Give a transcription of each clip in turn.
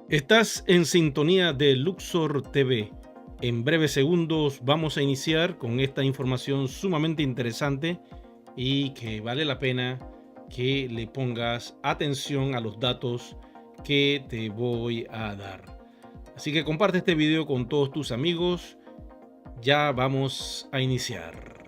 Estás en sintonía de Luxor TV. En breves segundos vamos a iniciar con esta información sumamente interesante y que vale la pena que le pongas atención a los datos que te voy a dar. Así que comparte este video con todos tus amigos. Ya vamos a iniciar.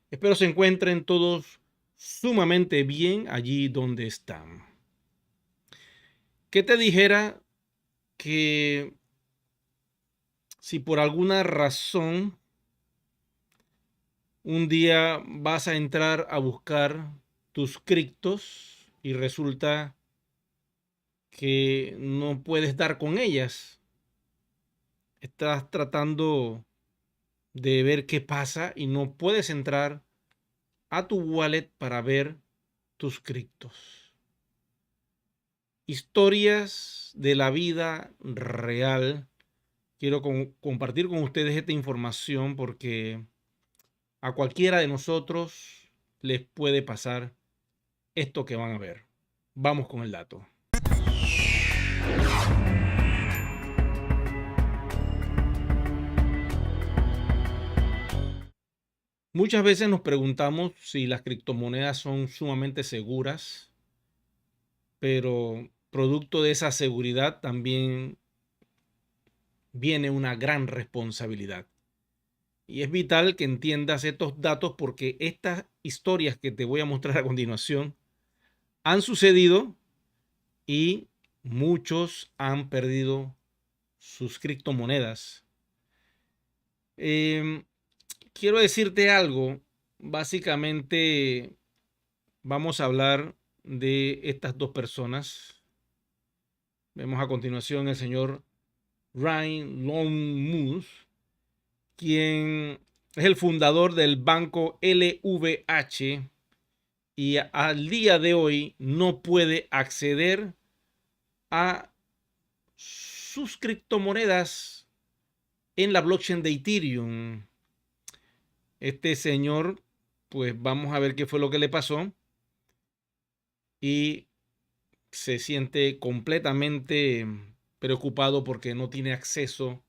Espero se encuentren todos sumamente bien allí donde están. ¿Qué te dijera que si por alguna razón un día vas a entrar a buscar tus criptos y resulta que no puedes dar con ellas? Estás tratando de ver qué pasa y no puedes entrar a tu wallet para ver tus criptos. Historias de la vida real. Quiero compartir con ustedes esta información porque a cualquiera de nosotros les puede pasar esto que van a ver. Vamos con el dato. Muchas veces nos preguntamos si las criptomonedas son sumamente seguras, pero producto de esa seguridad también viene una gran responsabilidad. Y es vital que entiendas estos datos porque estas historias que te voy a mostrar a continuación han sucedido y muchos han perdido sus criptomonedas. Quiero decirte algo. Básicamente vamos a hablar de estas dos personas. Vemos a continuación el señor Ryan Longmuth, quien es el fundador del banco LVH y al día de hoy no puede acceder a sus criptomonedas en la blockchain de Ethereum. Este señor, pues vamos a ver qué fue lo que le pasó y se siente completamente preocupado porque no tiene acceso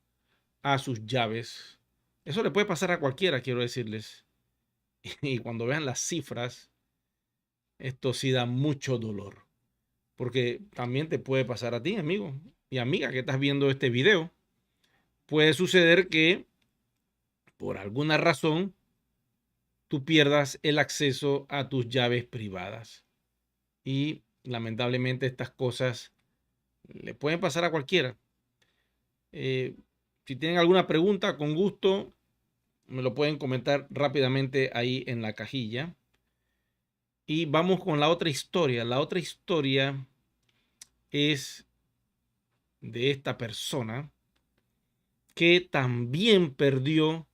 a sus llaves. Eso le puede pasar a cualquiera, quiero decirles. Y cuando vean las cifras, esto sí da mucho dolor, porque también te puede pasar a ti, amigo y amiga que estás viendo este video. Puede suceder que por alguna razón tú pierdas el acceso a tus llaves privadas. Y lamentablemente estas cosas le pueden pasar a cualquiera. Si tienen alguna pregunta, con gusto me lo pueden comentar rápidamente ahí en la cajilla. Y vamos con la otra historia. La otra historia es de esta persona que también perdió,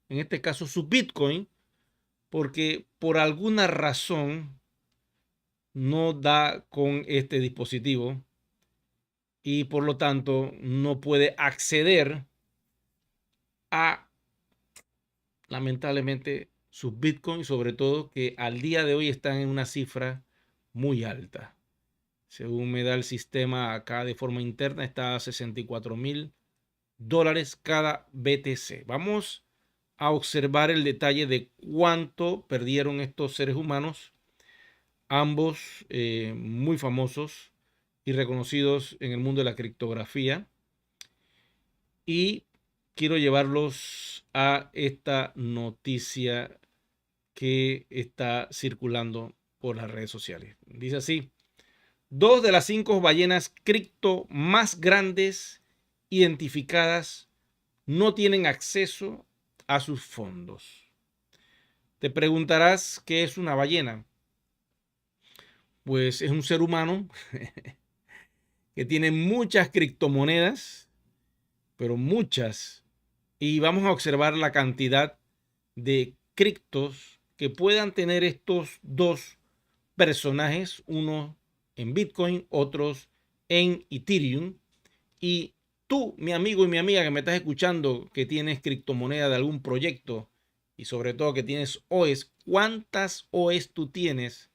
en este caso, su Bitcoin, porque por alguna razón no da con este dispositivo y por lo tanto no puede acceder a, lamentablemente, sus Bitcoin, sobre todo que al día de hoy están en una cifra muy alta. Según me da el sistema acá de forma interna, está a $64,000 cada BTC. Vamos a observar el detalle de cuánto perdieron estos seres humanos, ambos muy famosos y reconocidos en el mundo de la criptografía. Y quiero llevarlos a esta noticia que está circulando por las redes sociales. Dice así: 2 de las 5 ballenas cripto más grandes identificadas no tienen acceso a sus fondos. Te preguntarás qué es una ballena. Pues es un ser humano que tiene muchas criptomonedas, pero muchas. Y vamos a observar la cantidad de criptos que puedan tener estos dos personajes, uno en Bitcoin, otros en Ethereum. Y tú, mi amigo y mi amiga que me estás escuchando, que tienes criptomoneda de algún proyecto y sobre todo que tienes OEs, ¿cuántas OEs tú tienes?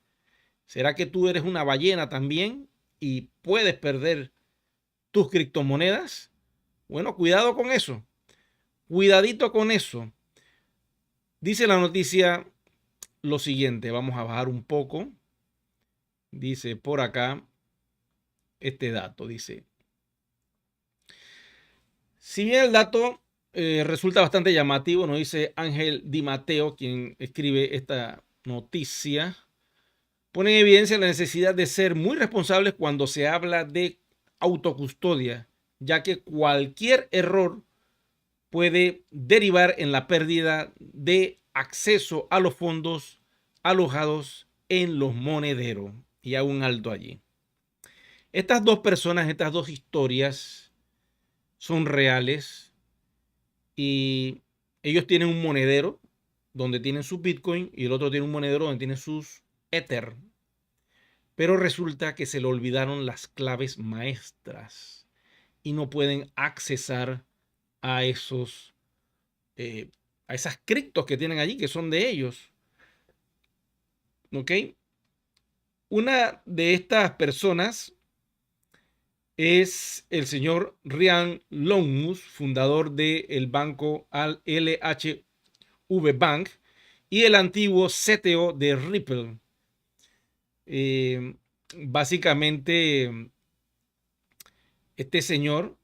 ¿Será que tú eres una ballena también y puedes perder tus criptomonedas. Bueno, cuidado con eso. Cuidadito con eso. Dice la noticia lo siguiente. Vamos a bajar un poco. Dice por acá este dato. Dice, si bien el dato resulta bastante llamativo, nos dice Ángel Di Matteo, quien escribe esta noticia, pone en evidencia la necesidad de ser muy responsables cuando se habla de autocustodia, ya que cualquier error puede derivar en la pérdida de acceso a los fondos alojados en los monederos. Y hago un alto allí. Estas dos personas, estas dos historias son reales y ellos tienen un monedero donde tienen su Bitcoin y el otro tiene un monedero donde tiene sus Ether. Pero resulta que se le olvidaron las claves maestras y no pueden accesar a esos a esas criptos que tienen allí, que son de ellos. ¿Ok? Una de estas personas es el señor Ryan Longmus, fundador del banco LHV Bank y el antiguo CTO de Ripple. Básicamente, este señor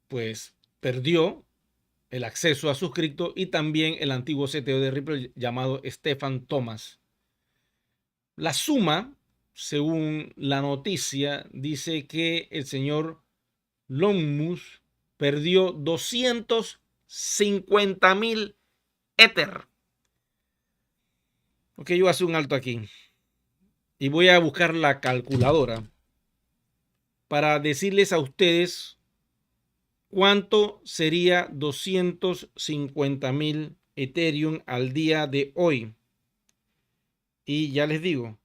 pues perdió el acceso a sus criptos y también el antiguo CTO de Ripple llamado Stephen Thomas. La suma, según la noticia, dice que el señor Longmus perdió 250,000 Ether. Ok, yo voy a hacer un alto aquí y voy a buscar la calculadora para decirles a ustedes cuánto sería 250,000 Ethereum al día de hoy. Y ya les digo,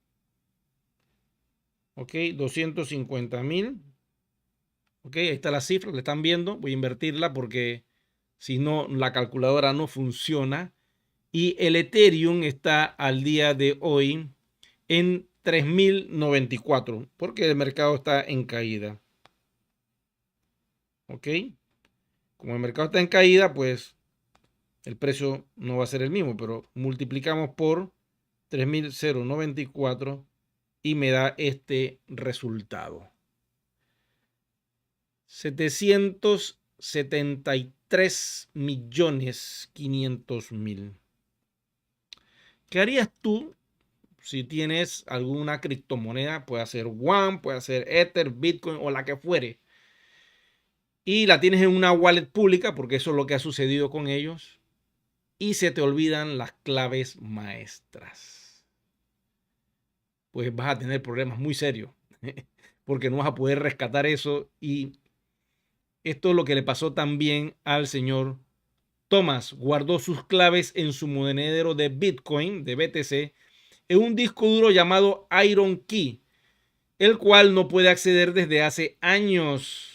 ok, 250,000. Ok, ahí está la cifra, le están viendo. Voy a invertirla porque si no, la calculadora no funciona. Y el Ethereum está al día de hoy en 3,094 porque el mercado está en caída. Ok, como el mercado está en caída, pues el precio no va a ser el mismo, pero multiplicamos por 3,094 y me da este resultado. 773,500,000. ¿Qué harías tú si tienes alguna criptomoneda? Puede ser One, puede ser Ether, Bitcoin o la que fuere. Y la tienes en una wallet pública, porque eso es lo que ha sucedido con ellos. Y se te olvidan las claves maestras. Pues vas a tener problemas muy serios. Porque no vas a poder rescatar eso. Y esto es lo que le pasó también al señor Thomas. Guardó sus claves en su monedero de Bitcoin, de BTC, en un disco duro llamado Iron Key, el cual no puede acceder desde hace años.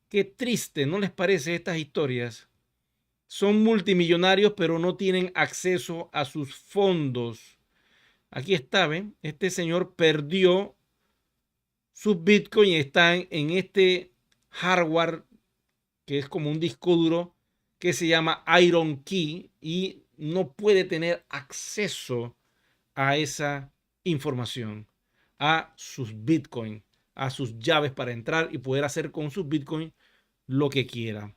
Qué triste, ¿no les parece estas historias? Son multimillonarios, pero no tienen acceso a sus fondos. Aquí está, ¿ven? Este señor perdió sus Bitcoin y están en este hardware que es como un disco duro que se llama Iron Key y no puede tener acceso a esa información, a sus Bitcoin, a sus llaves para entrar y poder hacer con sus Bitcoin lo que quiera.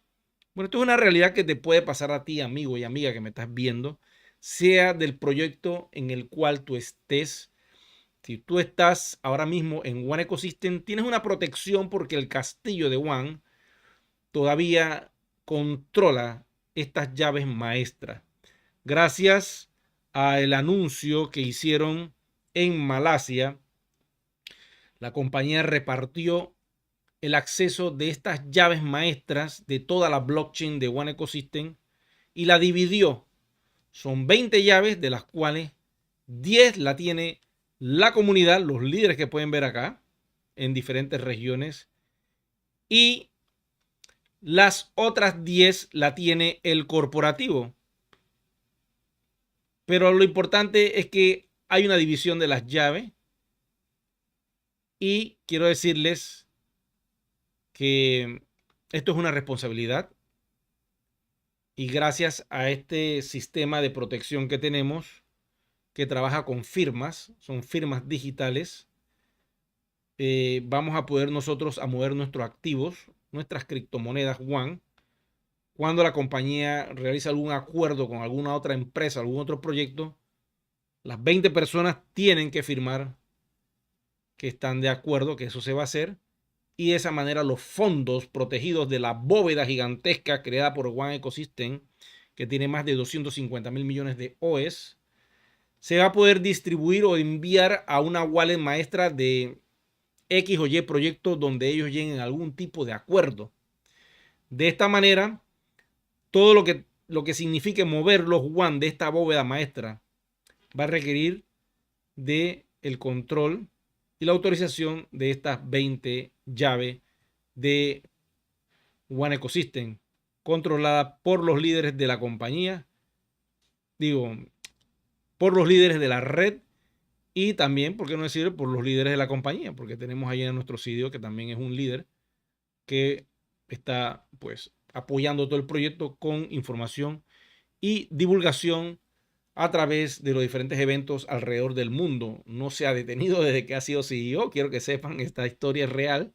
Bueno, esto es una realidad que te puede pasar a ti, amigo y amiga que me estás viendo, sea del proyecto en el cual tú estés. Si tú estás ahora mismo en One Ecosystem, tienes una protección porque el castillo de One todavía controla estas llaves maestras. Gracias al anuncio que hicieron en Malasia, la compañía repartió el acceso de estas llaves maestras de toda la blockchain de One Ecosystem y la dividió. Son 20 llaves, de las cuales 10 la tiene la comunidad, los líderes que pueden ver acá, en diferentes regiones, y las otras 10 la tiene el corporativo. Pero lo importante es que hay una división de las llaves Y quiero decirles que esto es una responsabilidad y gracias a este sistema de protección que tenemos, que trabaja con firmas, son firmas digitales, vamos a poder nosotros a mover nuestros activos, nuestras criptomonedas One, cuando la compañía realiza algún acuerdo con alguna otra empresa, algún otro proyecto. Las 20 personas tienen que firmar que están de acuerdo que eso se va a hacer, y de esa manera los fondos protegidos de la bóveda gigantesca creada por One Ecosystem, que tiene más de 250.000 millones de OEs, se va a poder distribuir o enviar a una wallet maestra de X o Y proyecto donde ellos lleguen a algún tipo de acuerdo. De esta manera, todo lo que signifique mover los One de esta bóveda maestra va a requerir de el control y la autorización de estas 20 llaves de One Ecosystem, controlada por los líderes de la compañía, digo, por los líderes de la red y también, por qué no decir, por los líderes de la compañía, porque tenemos ahí en nuestro sitio que también es un líder que está pues apoyando todo el proyecto con información y divulgación a través de los diferentes eventos alrededor del mundo. No se ha detenido desde que ha sido CEO. Quiero que sepan, esta historia es real.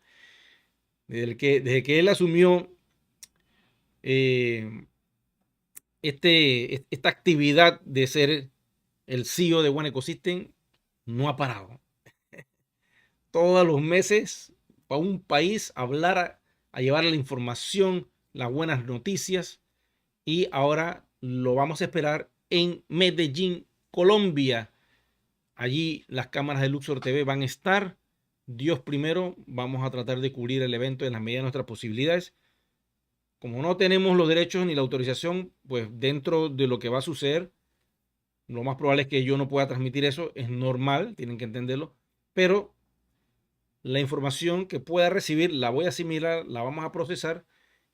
Desde que él asumió esta actividad de ser el CEO de One Ecosystem, no ha parado. Todos los meses, para un país, hablar, a llevar la información, las buenas noticias. Y ahora lo vamos a esperar en Medellín, Colombia. Allí las cámaras de Luxor TV van a estar. Dios primero, vamos a tratar de cubrir el evento en la medida de nuestras posibilidades. Como no tenemos los derechos ni la autorización, pues dentro de lo que va a suceder, lo más probable es que yo no pueda transmitir eso. Es normal, tienen que entenderlo. Pero la información que pueda recibir la voy a asimilar, la vamos a procesar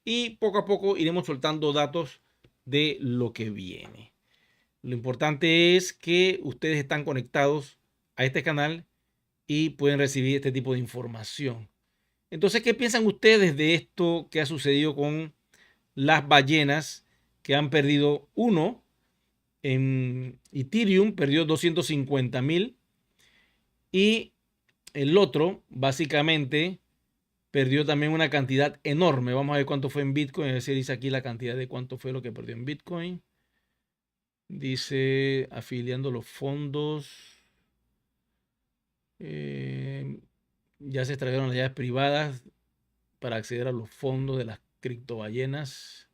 y poco a poco iremos soltando datos de lo que viene. Lo importante es que ustedes están conectados a este canal y pueden recibir este tipo de información. Entonces, ¿qué piensan ustedes de esto que ha sucedido con las ballenas que han perdido? Uno, en Ethereum perdió 250.000 y el otro básicamente perdió también una cantidad enorme. Vamos a ver cuánto fue en Bitcoin. A ver si dice aquí la cantidad de cuánto fue lo que perdió en Bitcoin. Dice afiliando los fondos. Ya se extrajeron las llaves privadas para acceder a los fondos de las criptoballenas.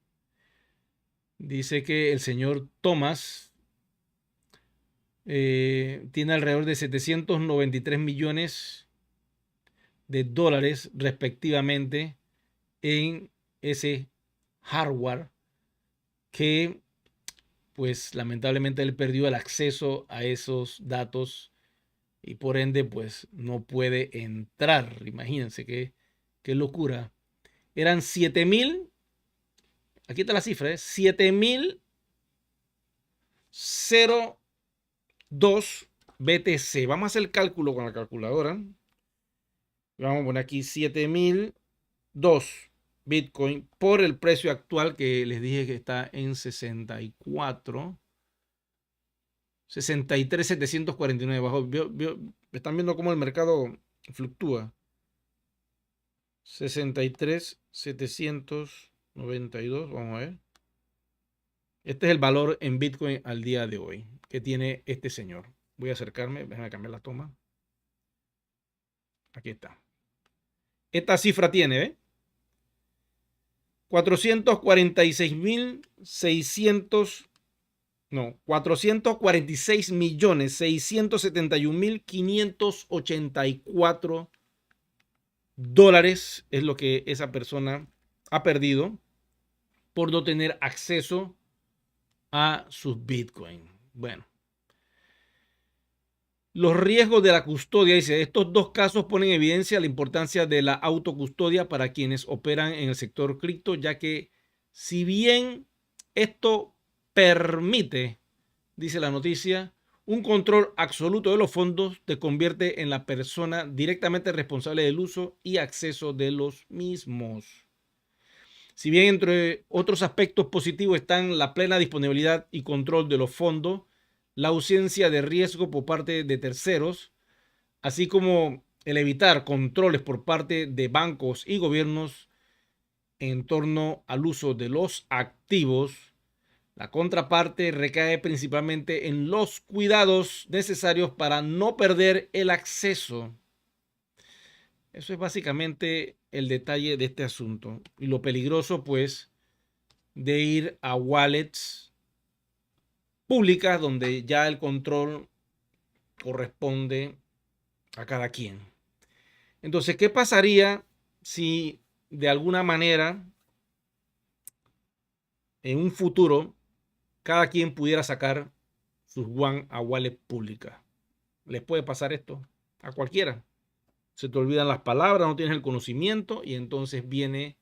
Dice que el señor Thomas tiene alrededor de 793 millones de dólares respectivamente en ese hardware que pues lamentablemente él perdió el acceso a esos datos y por ende pues no puede entrar. Imagínense qué locura. Eran 7.000, aquí está la cifra, 7.002 BTC. Vamos a hacer el cálculo con la calculadora. Vamos a poner aquí 7.002 Bitcoin por el precio actual que les dije que está en 63.749. Están viendo cómo el mercado fluctúa. 63.792. Vamos a ver. Este es el valor en Bitcoin al día de hoy que tiene este señor. Voy a acercarme, déjame cambiar la toma. Aquí está. Esta cifra tiene, ¿eh? 446.671.584 dólares es lo que esa persona ha perdido por no tener acceso a sus Bitcoin. Bueno. Los riesgos de la custodia, dice, estos dos casos ponen en evidencia la importancia de la autocustodia para quienes operan en el sector cripto, ya que si bien esto permite, dice la noticia, Un control absoluto de los fondos te convierte en la persona directamente responsable del uso y acceso de los mismos. Si bien entre otros aspectos positivos están la plena disponibilidad y control de los fondos, la ausencia de riesgo por parte de terceros, así como el evitar controles por parte de bancos y gobiernos en torno al uso de los activos, la contraparte recae principalmente en los cuidados necesarios para no perder el acceso. Eso es básicamente el detalle de este asunto. Y lo peligroso, pues, de ir a wallets públicas donde ya el control corresponde a cada quien. Entonces, ¿qué pasaría si de alguna manera en un futuro cada quien pudiera sacar sus One a wallet públicas? ¿Les puede pasar esto a cualquiera? Se te olvidan las palabras, no tienes el conocimiento y entonces viene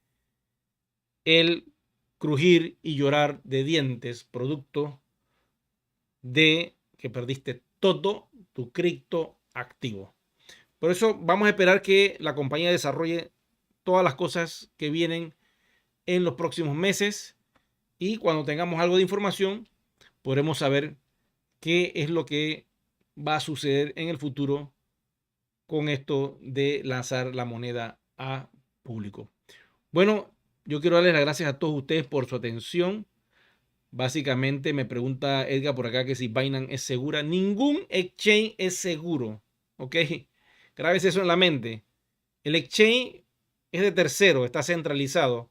el crujir y llorar de dientes producto de que perdiste todo tu cripto activo. Por eso vamos a esperar que la compañía desarrolle todas las cosas que vienen en los próximos meses y cuando tengamos algo de información podremos saber qué es lo que va a suceder en el futuro con esto de lanzar la moneda a público. Bueno, yo quiero darles las gracias a todos ustedes por su atención. Básicamente me pregunta Edgar por acá que si Binance es segura. Ningún exchange es seguro. ¿Ok? Grábese eso en la mente. El exchange es de tercero, está centralizado.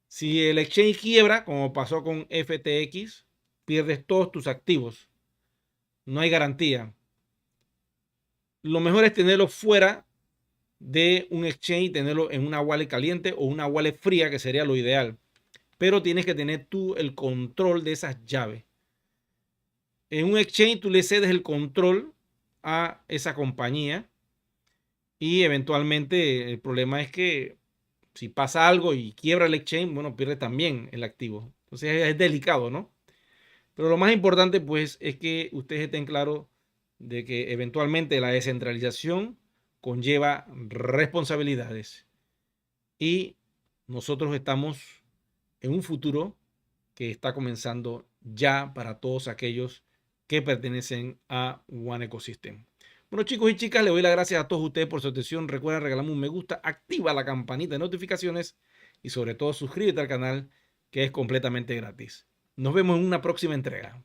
Si el exchange quiebra, como pasó con FTX, pierdes todos tus activos. No hay garantía. Lo mejor es tenerlo fuera de un exchange, tenerlo en una wallet caliente o una wallet fría, que sería lo ideal. Pero tienes que tener tú el control de esas llaves. En un exchange tú le cedes el control a esa compañía y eventualmente el problema es que si pasa algo y quiebra el exchange, bueno, pierde también el activo. Entonces es delicado, ¿no? Pero lo más importante pues es que ustedes estén claros de que eventualmente la descentralización conlleva responsabilidades y nosotros estamos en un futuro que está comenzando ya para todos aquellos que pertenecen a One Ecosystem. Bueno, chicos y chicas, les doy las gracias a todos ustedes por su atención. Recuerda regalarme un me gusta, activa la campanita de notificaciones y sobre todo suscríbete al canal, que es completamente gratis. Nos vemos en una próxima entrega.